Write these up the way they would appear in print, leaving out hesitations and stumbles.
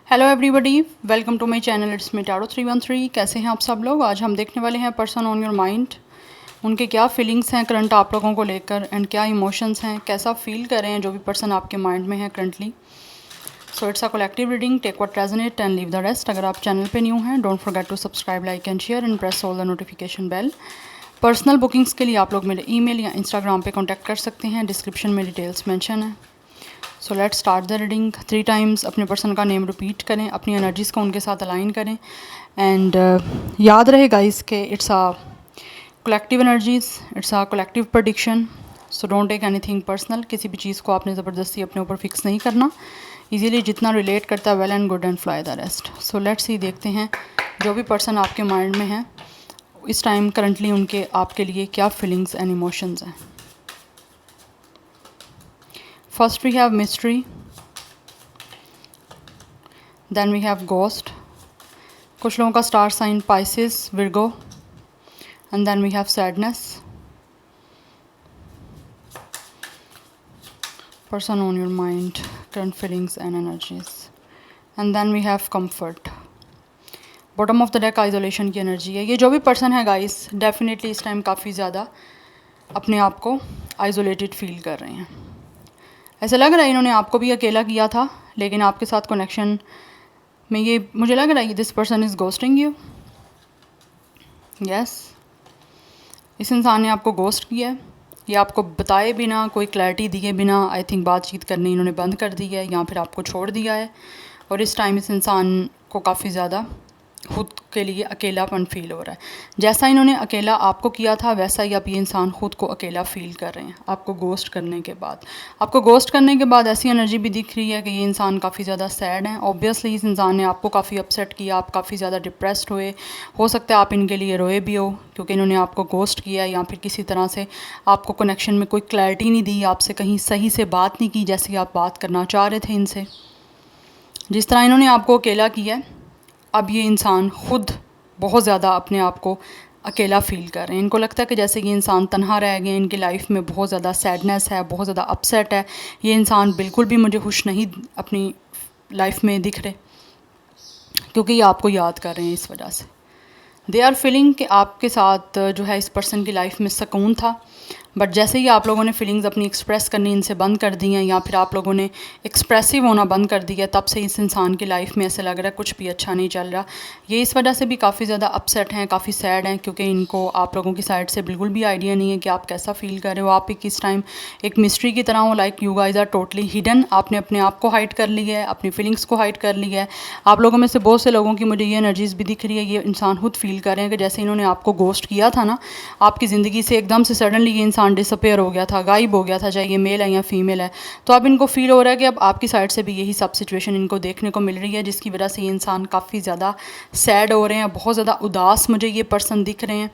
Hello everybody, welcome to my channel it's me Taro 313। कैसे हैं आप सब लोग। आज हम देखने वाले हैं पर्सन ऑन योर माइंड। उनके क्या फीलिंग्स हैं करंट आप लोगों को लेकर एंड क्या इमोशंस हैं, कैसा फील कर रहे हैं जो भी पर्सन आपके माइंड में है currently. So it's a collective reading, take what resonate and leave the rest. अगर आप चैनल पे न्यू हैं, don't forget to subscribe, like and share and press all the notification bell. Personal bookings के लिए आप लोग मेरे ईमेल या इंस्टाग्राम पे कॉन्टैक्ट कर सकते हैं, डिस्क्रिप्शन में डिटेल्स मेंशन है। So let start the reading. 3 times अपने पर्सन का नेम रिपीट करें, अपनी एनर्जीज़ को उनके साथ अलाइन करें एंड याद रहे गाइस के it's a collective energies, it's a collective prediction. So don't take anything personal. किसी भी चीज़ को आपने ज़बरदस्ती अपने ऊपर फिक्स नहीं करना। इजीली जितना रिलेट करता है well and good and fly the rest. So let's see, देखते हैं जो भी पर्सन आपके माइंड में है इस टाइम करंटली उनके आपके लिए क्या फीलिंग्स एंड इमोशंस हैं। First we have mystery, then we have ghost. कुछ लोगों का star sign Pisces, Virgo, and then we have sadness. Person on your mind, current feelings and energies. And then we have comfort. Bottom of the deck isolation की energy है। ये जो भी person है guys definitely इस time काफ़ी ज़्यादा अपने आप को आइसोलेटेड फील कर रहे हैं। ऐसा लग रहा है इन्होंने आपको भी अकेला किया था, लेकिन आपके साथ कनेक्शन में ये मुझे लग रहा है कि this person is ghosting you. Yes, इस इंसान ने आपको गोस्ट किया है। ये आपको बताए बिना, कोई क्लैरिटी दिए बिना आई थिंक बातचीत करनी इन्होंने बंद कर दी है या फिर आपको छोड़ दिया है। और इस टाइम इस इंसान को काफ़ी ज़्यादा खुद के लिए अकेलापन फील हो रहा है। जैसा इन्होंने अकेला आपको किया था वैसा ही अब ये इंसान खुद को अकेला फील कर रहे हैं आपको गोस्ट करने के बाद। आपको गोस्ट करने के बाद ऐसी एनर्जी भी दिख रही है कि ये इंसान काफ़ी ज़्यादा सैड है। ऑब्वियसली इस इंसान ने आपको काफ़ी अपसेट किया, आप काफ़ी ज़्यादा डिप्रेस्ड हुए। हो सकता है आप इनके लिए रोए भी हो क्योंकि इन्होंने आपको गोस्ट किया या फिर किसी तरह से आपको कनेक्शन में कोई क्लैरिटी नहीं दी, आपसे कहीं सही से बात नहीं की जैसे आप बात करना चाह रहे थे इनसे। जिस तरह इन्होंने आपको अकेला किया है अब ये इंसान खुद बहुत ज़्यादा अपने आप को अकेला फ़ील कर रहे हैं। इनको लगता है कि जैसे ये इंसान तन्हा रह गए, इनकी लाइफ में बहुत ज़्यादा सैडनेस है, बहुत ज़्यादा अपसेट है। ये इंसान बिल्कुल भी मुझे खुश नहीं अपनी लाइफ में दिख रहे क्योंकि ये आपको याद कर रहे हैं। इस वजह से दे आर फीलिंग कि आपके साथ जो है इस पर्सन की लाइफ में सुकून था, बट जैसे ही आप लोगों ने फीलिंग्स अपनी एक्सप्रेस करनी इनसे बंद कर दी हैं या फिर आप लोगों ने एक्सप्रेसिव होना बंद कर दिया, तब से इस इंसान की लाइफ में ऐसे लग रहा है कुछ भी अच्छा नहीं चल रहा। ये इस वजह से भी काफ़ी ज़्यादा अपसेट हैं, काफ़ी सैड हैं क्योंकि इनको आप लोगों की साइड से बिल्कुल भी आइडिया नहीं है कि आप कैसा फील कर रहे हो। आप किस टाइम एक मिस्ट्री की तरह हो, like you guys are totally hidden. आपने अपने आप को हाइड कर लिया है, अपनी फीलिंग्स को हाइड कर लिया है। आप लोगों में से बहुत से लोगों की मुझे ये एनर्जीज़ भी दिख रही है। ये इंसान खुद फील कर रहे हैं कि जैसे इन्होंने आपको गोस्ट किया था ना, आपकी ज़िंदगी से एकदम से सडनली ये इंसान डिसअपेयर हो गया था, गायब हो गया था, चाहे ये मेल है या फीमेल है। तो अब इनको फील हो रहा है कि अब आपकी साइड से भी यही सब सिचुएशन इनको देखने को मिल रही है, जिसकी वजह से ये इंसान काफ़ी ज़्यादा सैड हो रहे हैं, बहुत ज़्यादा उदास मुझे ये पर्सन दिख रहे हैं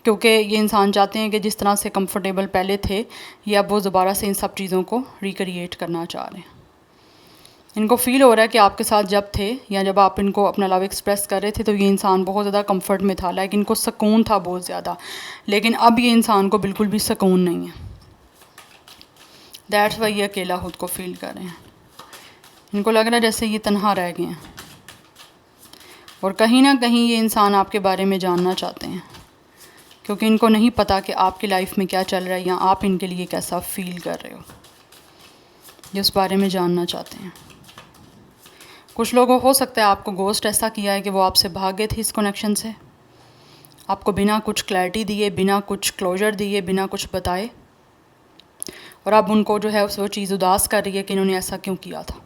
क्योंकि ये इंसान चाहते हैं कि जिस तरह से कंफर्टेबल पहले थे ये अब वो दोबारा से इन सब चीज़ों को रिक्रिएट करना चाह रहे हैं। इनको फील हो रहा है कि आपके साथ जब थे या जब आप इनको अपना लव एक्सप्रेस कर रहे थे तो ये इंसान बहुत ज़्यादा कंफर्ट में था, लाइक इनको सुकून था बहुत ज़्यादा, लेकिन अब ये इंसान को बिल्कुल भी सुकून नहीं है। दैट्स वाई ये अकेला खुद को फील कर रहे हैं। इनको लग रहा है जैसे ये तन्हा रह गए हैं और कहीं ना कहीं ये इंसान आपके बारे में जानना चाहते हैं क्योंकि इनको नहीं पता कि आपकी लाइफ में क्या चल रहा है या आप इनके लिए कैसा फील कर रहे हो, ये उस बारे में जानना चाहते हैं। कुछ लोगों हो सकता है आपको गोस्ट ऐसा किया है कि वो आपसे भाग गए थे इस कनेक्शन से, आपको बिना कुछ क्लैरिटी दिए, बिना कुछ क्लोजर दिए, बिना कुछ बताए, और अब उनको जो है वो चीज़ उदास कर रही है कि इन्होंने ऐसा क्यों किया था।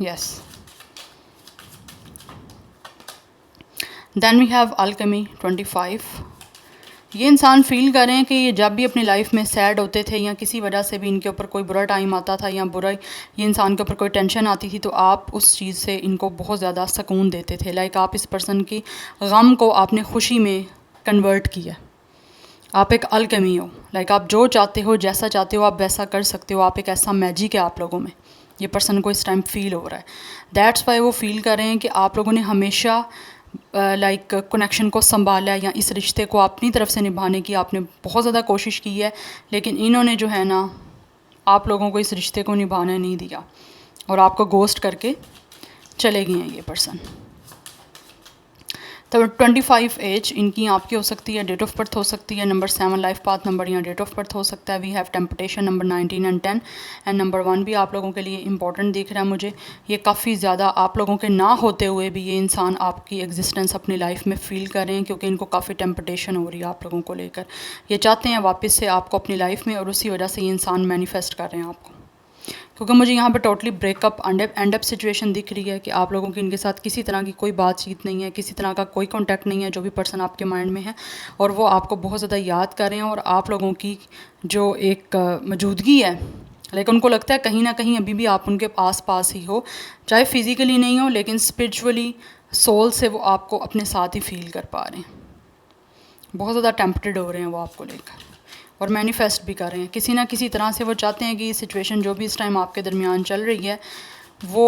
Yes, then we have alchemy 25। ये इंसान फील कर रहे हैं कि ये जब भी अपनी लाइफ में सैड होते थे या किसी वजह से भी इनके ऊपर कोई बुरा टाइम आता था या बुरा ये इंसान के ऊपर कोई टेंशन आती थी तो आप उस चीज़ से इनको बहुत ज़्यादा सुकून देते थे। लाइक आप इस पर्सन की गम को आपने खुशी में कन्वर्ट किया। आप एक अल्केमी हो, लाइक आप जो चाहते हो, जैसा चाहते हो आप वैसा कर सकते हो। आप एक ऐसा मैजिक है आप लोगों में, ये पर्सन को इस टाइम फील हो रहा है। दैट्स वाई वो फील कर रहे हैं कि आप लोगों ने हमेशा लाइक कनेक्शन को संभाला है या इस रिश्ते को अपनी तरफ से निभाने की आपने बहुत ज़्यादा कोशिश की है, लेकिन इन्होंने जो है ना आप लोगों को इस रिश्ते को निभाने नहीं दिया। और आपको गोस्ट करके चले गए हैं ये पर्सन। तो 25 एज इनकी आपकी हो सकती है, डेट ऑफ बर्थ हो सकती है, नंबर 7 लाइफ पाथ नंबर या डेट ऑफ बर्थ हो सकता है। We have temptation number 19 and 10 and number 1 भी आप लोगों के लिए इंपॉर्टेंट दिख रहा है मुझे। ये काफ़ी ज़्यादा आप लोगों के ना होते हुए भी ये इंसान आपकी एग्जिस्टेंस अपनी लाइफ में फ़ील कर रहे हैं, क्योंकि इनको काफ़ी टेम्पटेशन हो रही है आप लोगों को लेकर। ये चाहते हैं वापस से आपको अपनी लाइफ में, और उसी वजह से ये इंसान मैनिफेस्ट कर रहे हैं आपको, क्योंकि मुझे यहाँ पे totally breakup and up situation दिख रही है कि आप लोगों की इनके साथ किसी तरह की कोई बातचीत नहीं है, किसी तरह का कोई कांटेक्ट नहीं है, जो भी पर्सन आपके माइंड में है, और वो आपको बहुत ज़्यादा याद कर रहे हैं। और आप लोगों की जो एक मौजूदगी है, लेकिन उनको लगता है कहीं ना कहीं अभी भी आप उनके आस पास ही हो, चाहे फिज़िकली नहीं हो, लेकिन स्पिरिचुअली सोल से वो आपको अपने साथ ही फील कर पा रहे हैं। बहुत ज़्यादा टेम्पटेड हो रहे हैं वो आपको लेकर, और मैनिफेस्ट भी कर रहे हैं किसी ना किसी तरह से। वो चाहते हैं कि सिचुएशन जो भी इस टाइम आपके दरमियान चल रही है वो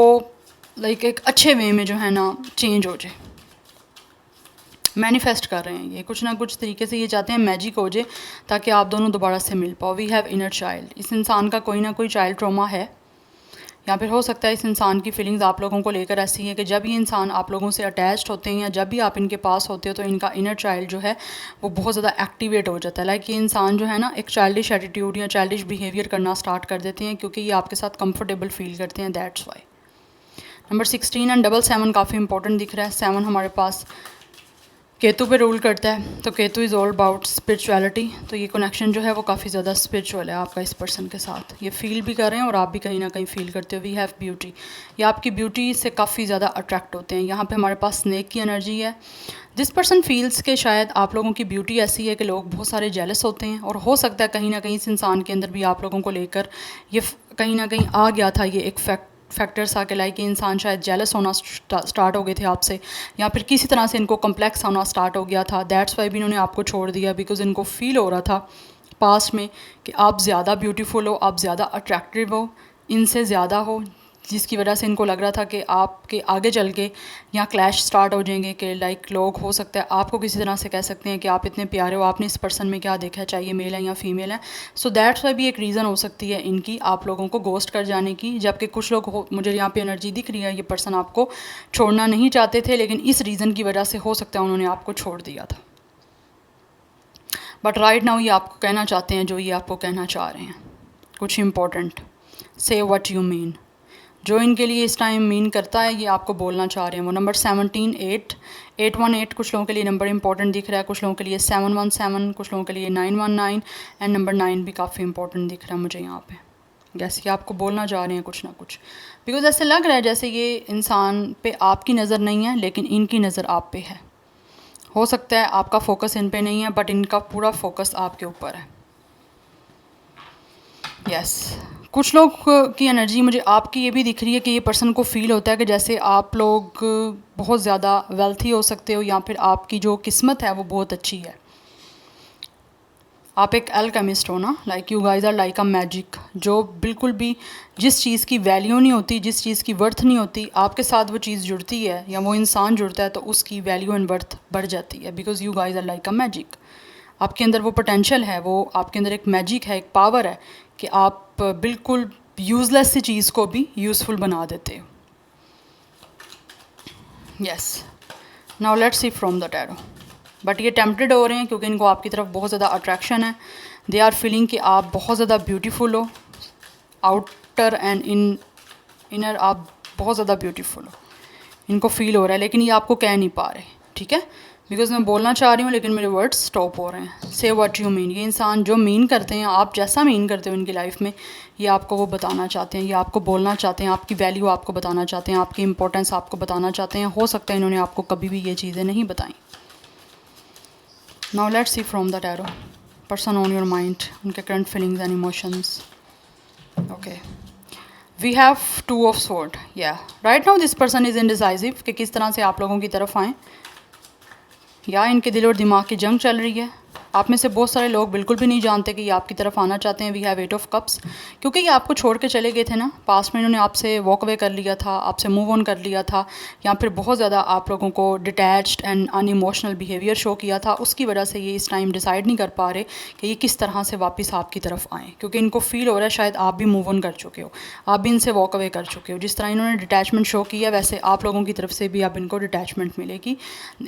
लाइक एक अच्छे वे में जो है ना चेंज हो जाए। मैनिफेस्ट कर रहे हैं ये कुछ ना कुछ तरीके से, ये चाहते हैं मैजिक हो जाए ताकि आप दोनों दोबारा से मिल पाओ। वी हैव इनर चाइल्ड, इस इंसान का कोई ना कोई चाइल्ड ट्रॉमा है, या फिर हो सकता है इस इंसान की फीलिंग्स आप लोगों को लेकर ऐसी है कि जब ये इंसान आप लोगों से अटैच्ड होते हैं या जब भी आप इनके पास होते हो तो इनका इनर चाइल्ड जो है वो बहुत ज़्यादा एक्टिवेट हो जाता है। लाइक ये इंसान जो है ना एक चाइल्डिश एटीट्यूड या चाइल्डिश बिहेवियर करना स्टार्ट कर देते हैं, क्योंकि ये आपके साथ कंफर्टेबल फील करते हैं, दैट्स वाई। नंबर 16 एंड 7 काफ़ी इंपॉर्टेंट दिख रहा है। 7 हमारे पास केतु पे रूल करता है, तो Ketu is all about spirituality. तो ये कनेक्शन जो है वो काफ़ी ज़्यादा स्पिरिचुअल है आपका इस पर्सन के साथ, ये फील भी कर रहे हैं और आप भी कहीं ना कहीं फील करते हो। वी हैव ब्यूटी, ये आपकी ब्यूटी से काफ़ी ज़्यादा अट्रैक्ट होते हैं। यहाँ पे हमारे पास स्नेक की एनर्जी है। दिस पर्सन फील्स के शायद आप लोगों की ब्यूटी ऐसी है कि लोग बहुत सारे जेलस होते हैं, और हो सकता है कहीं ना कहीं इस इंसान के अंदर भी आप लोगों को लेकर ये कहीं ना कहीं आ गया था ये एक फैक्टर्स आके, लाइक इंसान शायद जेलस होना स्टार्ट हो गए थे आपसे, या फिर किसी तरह से इनको कम्प्लेक्स होना स्टार्ट हो गया था। दैट्स वाई भी इन्होंने आपको छोड़ दिया, बिकॉज इनको फील हो रहा था पास्ट में कि आप ज़्यादा ब्यूटीफुल हो, आप ज़्यादा अट्रैक्टिव हो, इनसे ज़्यादा हो, जिसकी वजह से इनको लग रहा था कि आपके आगे चल के यहाँ क्लैश स्टार्ट हो जाएंगे, कि लाइक लोग हो सकता है आपको किसी तरह से कह सकते हैं कि आप इतने प्यारे हो, आपने इस पर्सन में क्या देखा है, चाहे मेल है या फीमेल है। सो दैट्स वाई भी एक रीज़न हो सकती है इनकी आप लोगों को गोस्ट कर जाने की। जबकि कुछ लोग मुझे यहाँ पे एनर्जी दिख रही है, ये पर्सन आपको छोड़ना नहीं चाहते थे, लेकिन इस रीज़न की वजह से हो सकता है उन्होंने आपको छोड़ दिया था। बट राइट नाउ ये आपको कहना चाहते हैं जो ये आपको कहना चाह रहे हैं, कुछ इंपॉर्टेंट। से व्हाट यू मीन, जो इनके लिए इस टाइम मीन करता है ये आपको बोलना चाह रहे हैं वो। नंबर 17 818 कुछ लोगों के लिए नंबर इंपॉर्टेंट दिख रहा है, कुछ लोगों के लिए 717, कुछ लोगों के लिए 919 एंड नंबर 9 भी काफ़ी इंपॉर्टेंट दिख रहा है मुझे यहाँ पे। जैसे कि आपको बोलना चाह रहे हैं कुछ ना कुछ, बिकॉज ऐसे लग रहा है जैसे ये इंसान पे आपकी नज़र नहीं है लेकिन इनकी नज़र आप पे है। हो सकता है आपका फोकस इन पे नहीं है, बट इनका पूरा फोकस आपके ऊपर है। यस कुछ लोग की एनर्जी मुझे आपकी ये भी दिख रही है कि ये पर्सन को फील होता है कि जैसे आप लोग बहुत ज़्यादा वेल्थी हो सकते हो, या फिर आपकी जो किस्मत है वो बहुत अच्छी है। आप एक एल्केमिस्ट हो ना, like you guys are like a magic, जो बिल्कुल भी जिस चीज़ की वैल्यू नहीं होती, जिस चीज़ की वर्थ नहीं होती, आपके साथ वो चीज़ जुड़ती है या वो इंसान जुड़ता है तो उसकी वैल्यू एंड वर्थ बढ़ जाती है, because you guys are like a magic. आपके अंदर वो पोटेंशियल है, वो आपके अंदर एक मैजिक है, एक पावर है कि आप बिल्कुल यूज़लेस सी चीज़ को भी यूज़फुल बना देते हो। Yes now let's see from the tarot. But ये टेम्पटेड हो रहे हैं क्योंकि इनको आपकी तरफ बहुत ज़्यादा अट्रैक्शन है। दे आर फीलिंग कि आप बहुत ज़्यादा ब्यूटीफुल हो, आउटर एंड इनर आप बहुत ज़्यादा ब्यूटीफुल हो, इनको फील हो रहा है, लेकिन ये आपको कह नहीं पा रहे। ठीक है, बिकॉज मैं बोलना चाह रही हूँ लेकिन मेरे वर्ड्स स्टॉप हो रहे हैं। से व्हाट यू मीन, ये इंसान जो मीन करते हैं, आप जैसा मीन करते हो इनकी लाइफ में, ये आपको वो बताना चाहते हैं, ये आपको बोलना चाहते हैं, आपकी वैल्यू आपको बताना चाहते हैं, आपकी इंपॉर्टेंस आपको बताना चाहते हैं। हो सकता है इन्होंने आपको कभी भी ये चीज़ें नहीं बताई। Now let's see from the tarot person on your mind, उनके current feelings and emotions. Okay we have 2 of sword. Yeah right now this person is indecisive कि किस तरह से आप लोगों की तरफ आएँ, या इनके दिल और दिमाग की जंग चल रही है। आप में से बहुत सारे लोग बिल्कुल भी नहीं जानते कि ये आपकी तरफ आना चाहते हैं। वी हैव 8 ऑफ कप्स, क्योंकि ये आपको छोड़ के चले गए थे ना, पास्ट में इन्होंने आपसे वॉक अवे कर लिया था, आपसे मूव ऑन कर लिया था, या फिर बहुत ज़्यादा आप लोगों को detached and unemotional behaviour show किया था। उसकी वजह से ये इस टाइम डिसाइड नहीं कर पा रहे कि ये किस तरह से वापस आपकी तरफ आएँ, क्योंकि इनको फील हो रहा है शायद आप भी मूव ऑन कर चुके हो, आप भी इनसे वॉक अवे कर चुके हो। जिस तरह इन्होंने डिटैचमेंट शो किया वैसे आप लोगों की तरफ से भी अब इनको डिटैचमेंट मिलेगी।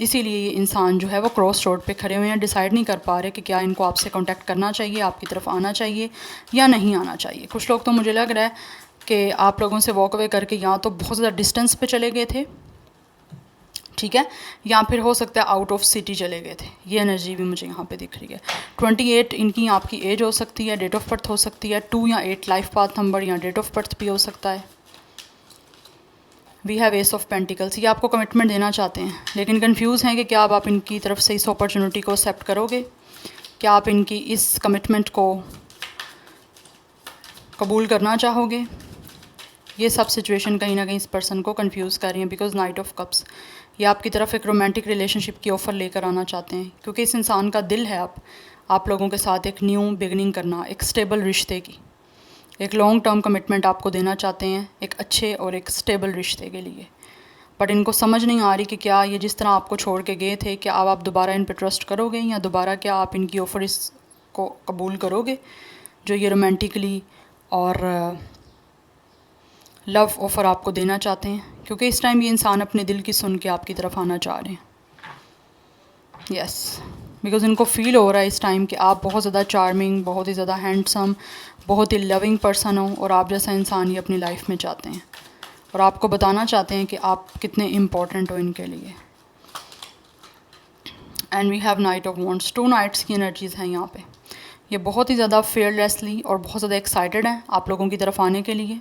इसीलिए ये इंसान जो है वो क्रॉस रोड पे खड़े हुए हैं, डिसाइड नहीं कर पा रहे कि क्या इनको आपसे कांटेक्ट करना चाहिए, आपकी तरफ आना चाहिए या नहीं आना चाहिए। कुछ लोग तो मुझे लग रहा है कि आप लोगों से वॉक अवे करके या तो बहुत ज़्यादा डिस्टेंस पे चले गए थे, ठीक है, या फिर हो सकता है आउट ऑफ सिटी चले गए थे। ये एनर्जी भी मुझे यहाँ पे दिख रही है। 28 इनकी आपकी एज हो सकती है, डेट ऑफ बर्थ हो सकती है, 2 या 8 लाइफ पाथ नंबर या डेट ऑफ बर्थ भी हो सकता है। We have ace of pentacles, ये आपको कमिटमेंट देना चाहते हैं लेकिन कंफ्यूज हैं कि क्या आप इनकी तरफ से इस अपॉर्चुनिटी को एक्सेप्ट करोगे, क्या आप इनकी इस कमिटमेंट को कबूल करना चाहोगे। ये सब सिचुएशन कहीं ना कहीं इस पर्सन को कंफ्यूज कर रही हैं, बिकॉज नाइट ऑफ कप्स ये आपकी तरफ एक रोमांटिक रिलेशनशिप की ऑफ़र लेकर आना चाहते हैं, क्योंकि इस इंसान का दिल है आप लोगों के साथ एक न्यू बिगनिंग करना, एक स्टेबल रिश्ते की, एक लॉन्ग टर्म कमिटमेंट आपको देना चाहते हैं, एक अच्छे और एक स्टेबल रिश्ते के लिए। बट इनको समझ नहीं आ रही कि क्या ये जिस तरह आपको छोड़ के गए थे, क्या अब आप दोबारा इन पर ट्रस्ट करोगे या दोबारा क्या आप इनकी ऑफ़र इसको कबूल करोगे जो ये रोमांटिकली और लव ऑफ़र आपको देना चाहते हैं, क्योंकि इस टाइम ये इंसान अपने दिल की सुन के आपकी तरफ आना चाह रहे हैं। यस, बिकॉज इनको फील हो रहा है इस टाइम कि आप बहुत ज़्यादा चार्मिंग, बहुत ही ज़्यादा हैंडसम, बहुत ही लविंग पर्सन हो और आप जैसा इंसान ये अपनी लाइफ में चाहते हैं और आपको बताना चाहते हैं कि आप कितने इम्पोर्टेंट हो इनके लिए। And we have knight of wands, 2 knights की एनर्जीज़ हैं यहाँ पे। ये बहुत ही ज़्यादा फेयरलेसली और बहुत ज़्यादा एक्साइटेड हैं आप लोगों की तरफ आने के लिए,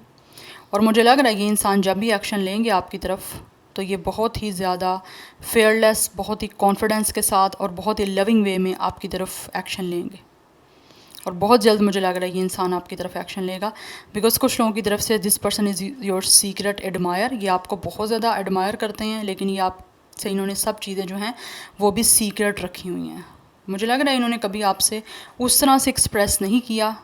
और मुझे लग रहा है ये इंसान जब भी एक्शन लेंगे आपकी तरफ तो ये बहुत ही ज़्यादा फेयरलेस, बहुत ही कॉन्फिडेंस के साथ और बहुत ही लविंग वे में आपकी तरफ एक्शन लेंगे, और बहुत जल्द मुझे लग रहा है ये इंसान आपकी तरफ एक्शन लेगा। बिकॉज कुछ लोगों की तरफ से this person is your secret admire, ये आपको बहुत ज़्यादा एडमायर करते हैं, लेकिन ये आपसे इन्होंने सब चीज़ें जो हैं वो भी सीक्रेट रखी हुई हैं। मुझे लग रहा है इन्होंने कभी आपसे उस तरह से एक्सप्रेस नहीं किया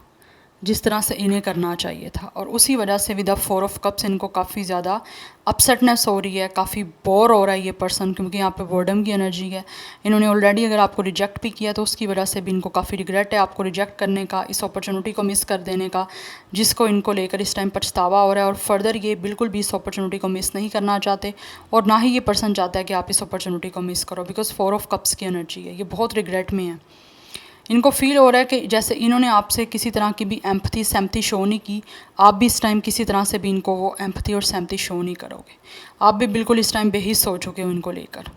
जिस तरह से इन्हें करना चाहिए था, और उसी वजह से विद द 4 ऑफ कप्स इनको काफ़ी ज़्यादा अपसेटनेस हो रही है, काफ़ी बोर हो रहा है ये पर्सन, क्योंकि यहाँ पे बोर्डम की एनर्जी है। इन्होंने ऑलरेडी अगर आपको रिजेक्ट भी किया तो उसकी वजह से भी इनको काफ़ी रिग्रेट है आपको रिजेक्ट करने का, इस अपॉर्चुनिटी को मिस कर देने का, जिसको इनको लेकर इस टाइम पछतावा हो रहा है। और फर्दर ये बिल्कुल भी इस अपॉर्चुनिटी को मिस नहीं करना चाहते, और ना ही ये पर्सन चाहता है कि आप इस अपॉर्चुनिटी को मिस करो, बिकॉज 4 ऑफ कप्स की एनर्जी है, ये बहुत रिग्रेट में है। इनको फील हो रहा है कि जैसे इन्होंने आपसे किसी तरह की भी एम्पथी सैम्पथी शो नहीं की, आप भी इस टाइम किसी तरह से भी इनको वो एम्पथी और सैम्पथी शो नहीं करोगे, आप भी बिल्कुल इस टाइम बेहिस हो चुके हो इनको लेकर,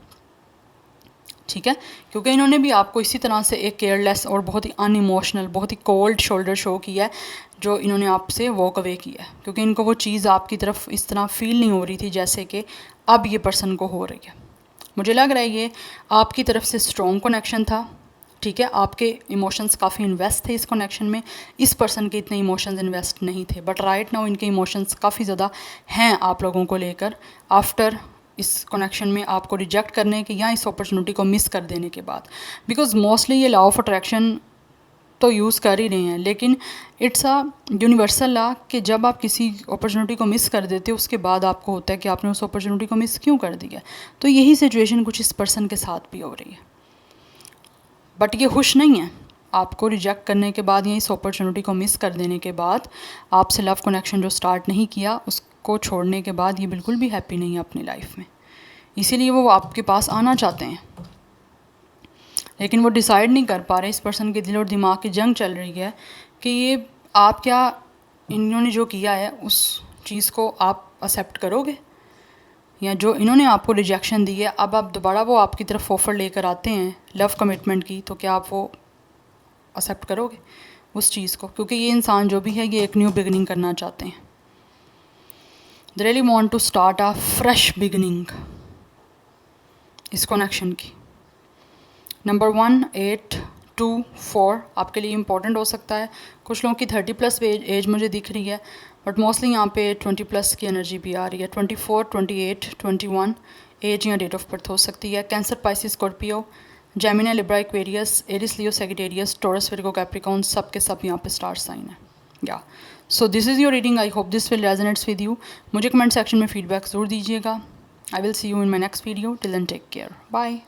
ठीक है, क्योंकि इन्होंने भी आपको इसी तरह से एक केयरलेस और बहुत ही अनइमोशनल, बहुत ही कोल्ड शोल्डर शो किया है जो इन्होंने आपसे वॉक अवे किया है, क्योंकि इनको वो चीज़ आपकी तरफ इस तरह फील नहीं हो रही थी जैसे कि अब ये पर्सन को हो रही है। मुझे लग रहा है ये आपकी तरफ से स्ट्रॉन्ग कनेक्शन था, ठीक है, आपके इमोशंस काफ़ी इन्वेस्ट थे इस कनेक्शन में, इस पर्सन के इतने इमोशंस इन्वेस्ट नहीं थे, बट राइट नाउ इनके इमोशंस काफ़ी ज़्यादा हैं आप लोगों को लेकर, आफ्टर इस कनेक्शन में आपको रिजेक्ट करने के या इस अपॉर्चुनिटी को मिस कर देने के बाद। बिकॉज मोस्टली ये लॉ ऑफ अट्रैक्शन तो यूज़ कर ही रहे हैं, लेकिन इट्स अ यूनिवर्सल लॉ कि जब आप किसी अपॉर्चुनिटी को मिस कर देते हो उसके बाद आपको होता है कि आपने उस अपॉर्चुनिटी को मिस क्यों कर दिया। तो यही सिचुएशन कुछ इस पर्सन के साथ भी हो रही है, बट ये खुश नहीं है आपको रिजेक्ट करने के बाद या इस अपॉर्चुनिटी को मिस कर देने के बाद, आपसे लव कनेक्शन जो स्टार्ट नहीं किया उसको छोड़ने के बाद ये बिल्कुल भी हैप्पी नहीं है अपनी लाइफ में, इसीलिए वो आपके पास आना चाहते हैं, लेकिन वो डिसाइड नहीं कर पा रहे। इस पर्सन के दिल और दिमाग की जंग चल रही है कि ये आप क्या इन्होंने जो किया है उस चीज़ को आप एक्सेप्ट करोगे, या जो इन्होंने आपको रिजेक्शन दी है अब आप दोबारा वो आपकी तरफ ऑफ़र लेकर आते हैं लव कमिटमेंट की, तो क्या आप वो एक्सेप्ट करोगे उस चीज़ को, क्योंकि ये इंसान जो भी है ये एक न्यू बिगनिंग करना चाहते हैं। They really want to start a fresh beginning इस कनेक्शन की। नंबर 1, 8, 2, 4 आपके लिए इम्पॉर्टेंट हो सकता है। कुछ लोगों की 30+ एज मुझे दिख रही है, बट मोस्टली यहाँ पे 20+ की एनर्जी भी आ रही है। 24, 28, 21 एज या डेट ऑफ बर्थ हो सकती है। Cancer, Pisces, Scorpio, Gemini, Libra, Aquarius, Aries, Leo, Sagittarius, Taurus, Virgo, Capricorn, सब के सब यहाँ पे स्टार साइन है। Yeah so this is your reading, I hope this will resonates with you. मुझे कमेंट सेक्शन में फीडबैक ज़रूर दीजिएगा। I will see you in my next video, till then take care, bye.